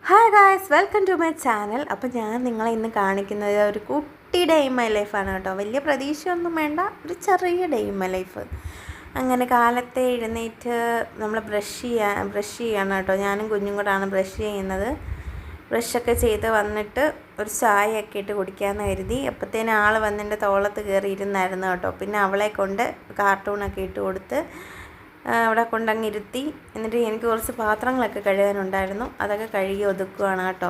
Hi guys, welcome to my channel. അപ്പോൾ ഞാൻ നിങ്ങളെ ഇന്ന് കാണിക്കുന്നത് ഒരു കുട്ടി ഡേ ഇൻ മൈ ലൈഫാണ് കേട്ടോ. വലിയ പ്രതീക്ഷയൊന്നും വേണ്ട, ഒരു ചെറിയ ഡേ ഇൻ മൈ ലൈഫ്. അങ്ങനെ കാലത്തെ എഴുന്നേറ്റ് നമ്മൾ ബ്രഷ് ചെയ്യണം കേട്ടോ. ഞാനും കുഞ്ഞും കൂടാണ് ബ്രഷ് ചെയ്യുന്നത്. ബ്രഷൊക്കെ ചെയ്ത് വന്നിട്ട് ഒരു ചായയൊക്കെ ഇട്ട് കുടിക്കാമെന്ന് കരുതി. അപ്പോഴത്തേനും ആൾ വന്നെൻ്റെ തോളത്ത് കയറി ഇരുന്നായിരുന്നു കേട്ടോ. പിന്നെ അവളെ കൊണ്ട് കാർട്ടൂണൊക്കെ ഇട്ട് കൊടുത്ത് അവിടെ കൊണ്ടങ്ങ് ഇരുത്തി. എന്നിട്ട് എനിക്ക് കുറച്ച് പാത്രങ്ങളൊക്കെ കഴുകാനുണ്ടായിരുന്നു, അതൊക്കെ കഴുകി ഒതുക്കുകയാണ് കേട്ടോ.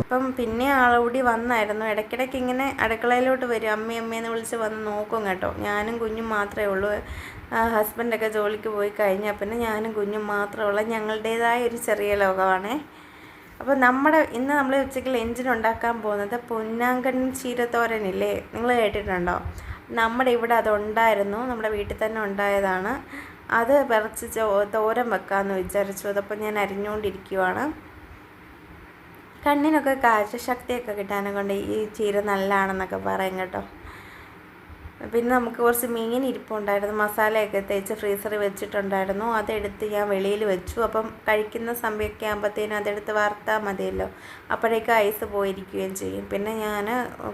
അപ്പം പിന്നെ ആളുകൂടി വന്നായിരുന്നു. ഇടയ്ക്കിടയ്ക്ക് ഇങ്ങനെ അടുക്കളയിലോട്ട് വരും, അമ്മയെന്ന് വിളിച്ച് വന്ന് നോക്കും കേട്ടോ. ഞാനും കുഞ്ഞും മാത്രമേ ഉള്ളൂ. ഹസ്ബൻഡൊക്കെ ജോലിക്ക് പോയി കഴിഞ്ഞാൽ പിന്നെ ഞാനും കുഞ്ഞും മാത്രമുള്ള ഞങ്ങളുടേതായ ഒരു ചെറിയ ലോകമാണേ. അപ്പോൾ ഇന്ന് നമ്മൾ ഉച്ചയ്ക്ക് ലഞ്ചിന് ഉണ്ടാക്കാൻ പോകുന്നത് പൊന്നാങ്കണ്ണി ചീരത്തോരനില്ലേ, നിങ്ങൾ കേട്ടിട്ടുണ്ടോ? നമ്മുടെ ഇവിടെ അതുണ്ടായിരുന്നു, നമ്മുടെ വീട്ടിൽ തന്നെ ഉണ്ടായതാണ്. അത് പറിച്ച് തോരൻ വെക്കാമെന്ന് വിചാരിച്ചു. അതപ്പോൾ ഞാൻ അരിഞ്ഞുകൊണ്ടിരിക്കുവാണ്. കണ്ണിനൊക്കെ കാഴ്ചശക്തിയൊക്കെ കിട്ടാനെ കൊണ്ട് ഈ ചീര നല്ലതാണെന്നൊക്കെ പറയും കേട്ടോ. പിന്നെ നമുക്ക് കുറച്ച് മീൻ ഇരിപ്പുണ്ടായിരുന്നു, മസാലയൊക്കെ തേച്ച് ഫ്രീസറിൽ വെച്ചിട്ടുണ്ടായിരുന്നു. അതെടുത്ത് ഞാൻ വെളിയിൽ വെച്ചു. അപ്പം കഴിക്കുന്ന സമയമൊക്കെ ആകുമ്പോഴത്തേനും അതെടുത്ത് വറുത്താൽ മതിയല്ലോ, അപ്പോഴേക്കും ഐസ് പോയിരിക്കുകയും ചെയ്യും. പിന്നെ ഞാൻ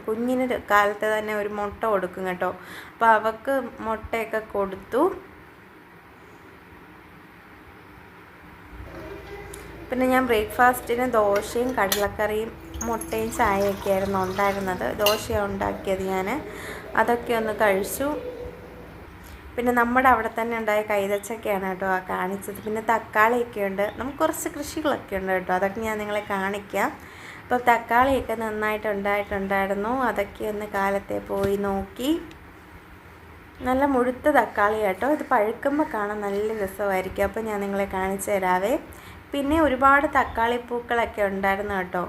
കുഞ്ഞിന് കാലത്ത് തന്നെ ഒരു മുട്ട കൊടുക്കും കേട്ടോ. അപ്പോൾ അവൾക്ക് മുട്ടയൊക്കെ കൊടുത്തു. പിന്നെ ഞാൻ ബ്രേക്ക്ഫാസ്റ്റിന് ദോശയും കടലക്കറിയും മുട്ടയും ചായയൊക്കെ ആയിരുന്നു ഉണ്ടായിരുന്നത്. ദോശയാണ് ഉണ്ടാക്കിയത് ഞാൻ. അതൊക്കെ ഒന്ന് കഴിച്ചു. പിന്നെ നമ്മുടെ അവിടെ തന്നെ ഉണ്ടായ കൈതച്ചക്കയാണ് കേട്ടോ കാണിച്ചത്. പിന്നെ തക്കാളിയൊക്കെ ഉണ്ട്, നമുക്ക് കുറച്ച് കൃഷികളൊക്കെ ഉണ്ട് കേട്ടോ. അതൊക്കെ ഞാൻ നിങ്ങളെ കാണിക്കാം. അപ്പോൾ തക്കാളിയൊക്കെ നന്നായിട്ട് ഉണ്ടായിട്ടുണ്ടായിരുന്നു. അതൊക്കെ ഒന്ന് കാലത്തെ പോയി നോക്കി. നല്ല മുഴുത്ത തക്കാളി കേട്ടോ. ഇത് പഴുക്കുമ്പോൾ കാണാൻ നല്ല രസമായിരിക്കും. അപ്പോൾ ഞാൻ നിങ്ങളെ കാണിച്ചു തരാവേ. പിന്നെ ഒരുപാട് തക്കാളിപ്പൂക്കളൊക്കെ ഉണ്ടായിരുന്നു കേട്ടോ.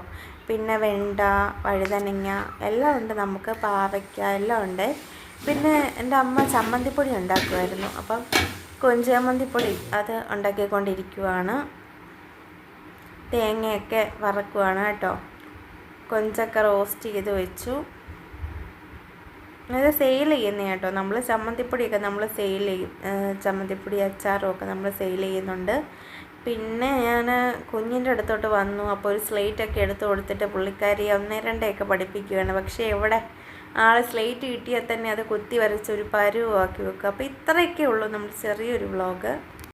പിന്നെ വെണ്ട, വഴുതനങ്ങ എല്ലാം ഉണ്ട്, നമുക്ക് പാവയ്ക്ക എല്ലാം ഉണ്ട്. പിന്നെ എൻ്റെ അമ്മ ചമ്മന്തിപ്പൊടി ഉണ്ടാക്കുമായിരുന്നു, അപ്പം കൊഞ്ചമ്മന്തിപ്പൊടി അത് ഉണ്ടാക്കിക്കൊണ്ടിരിക്കുവാണ്. തേങ്ങയൊക്കെ വറക്കുവാണ് കേട്ടോ. കൊഞ്ചൊക്കെ റോസ്റ്റ് ചെയ്ത് വെച്ചു. അത് സെയിൽ ചെയ്യുന്ന കേട്ടോ. നമ്മൾ ചമ്മന്തിപ്പൊടിയൊക്കെ നമ്മൾ സെയിൽ ചെയ്യും, ചമ്മന്തിപ്പൊടി അച്ചാറും ഒക്കെ നമ്മൾ സെയിൽ ചെയ്യുന്നുണ്ട്. പിന്നെ ഞാൻ കുഞ്ഞിൻ്റെ അടുത്തോട്ട് വന്നു. അപ്പോൾ ഒരു സ്ലേറ്റൊക്കെ എടുത്ത് കൊടുത്തിട്ട് പുള്ളിക്കാരി 1, 2 പഠിപ്പിക്കുകയാണ്. പക്ഷേ എവിടെ ആൾ സ്ലേറ്റ് കിട്ടിയാൽ തന്നെ അത് കുത്തി വരച്ച് ഒരു പരുവാക്കി വെക്കുക. അപ്പോൾ ഇത്രയൊക്കെ ഉള്ളൂ നമ്മുടെ ചെറിയൊരു വ്ളോഗ്.